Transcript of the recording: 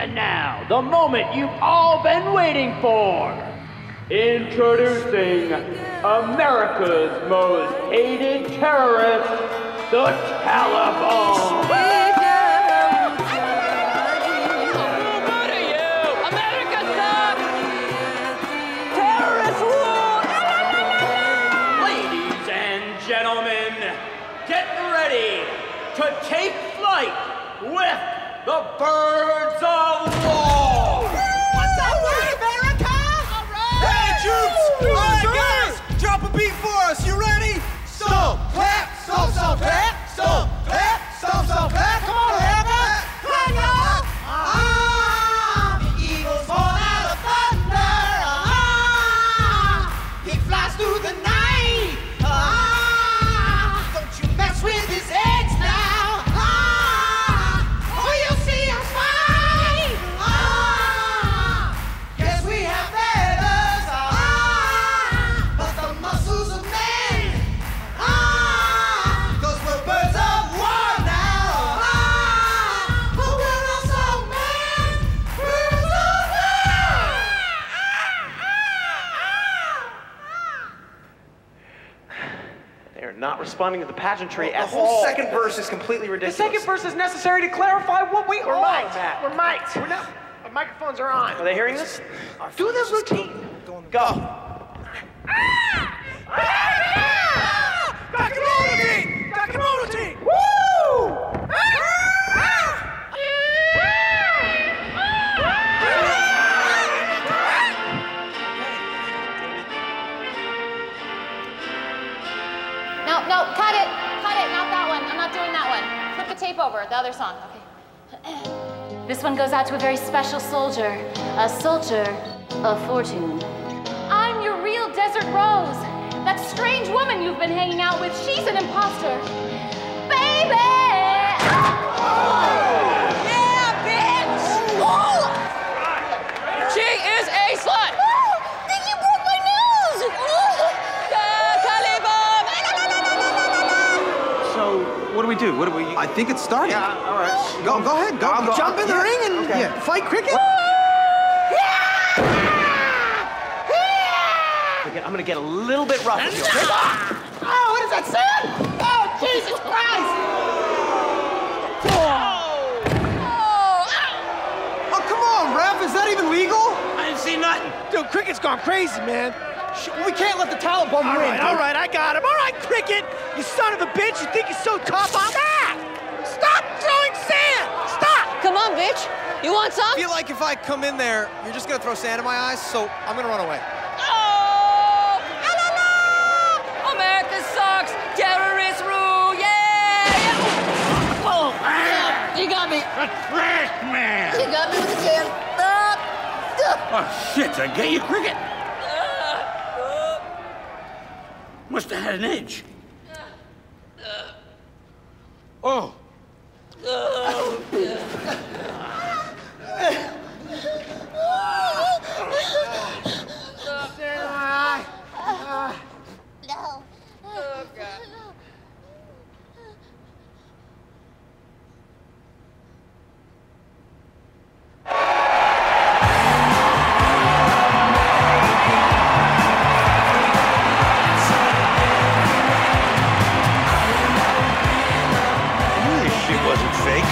And now, the moment you've all been waiting for. Introducing America's most hated terrorist, the Taliban. What are you? America sucks! Terrorist rule! Ladies and gentlemen, get ready to take flight with the Birds of War! What's up, America? All right! Hey, troops! All right, guys, drop a beat for us. You ready? Stomp, clap, stomp, stomp, clap, stomp, clap, stomp, stomp, clap. Come on, America! Clap, y'all! The eagle's born out of thunder. He flies through the night. Don't you mess with his eggs now. Oh, you'll see us fight. Yes, we have feathers. But the muscles of men. 'Cause we're birds of war now. But we're also men. Birds of war. They're not responding to the pageantry The at whole all. second verse is completely The ridiculous. second verse is necessary to clarify what we are. Matt. We're mics. We're not. Our microphones are on. Are they hearing this? Do the routine. Go. Woo! No, cut it, not that one. I'm not doing that one. Flip the tape over, the other song, okay. This one goes out to a very special soldier, a soldier of fortune. I'm your real Desert Rose, that strange woman you've been hanging out with. She's an imposter. Baby! Yeah, bitch! Oh! She is a slut! Then you broke my news! Taliban! So, what do we do? I think it's starting. Yeah, all right. Go ahead. Go. Jump in the ring and fight cricket. I'm gonna get a little bit rough with you. Okay? Oh, what is that, Sam? Oh, Jesus Christ! Oh, come on, ref. Is that even legal? I didn't see nothing. Dude, cricket's gone crazy, man. We can't let the Taliban win. All right, I got him. All right, cricket. You son of a bitch. You think you're so tough? I'm that. Stop throwing sand. Stop. Come on, bitch. You want some? I feel like if I come in there, you're just gonna throw sand in my eyes, so I'm gonna run away. Oh! La, la, la! America sucks. Terrorist rule. Yeah! Oh, You got me. a trash man. You got me with the can. Oh, shit. Did I get you, cricket? Must have had an edge. Oh. No. Oh, God. This shit wasn't fake.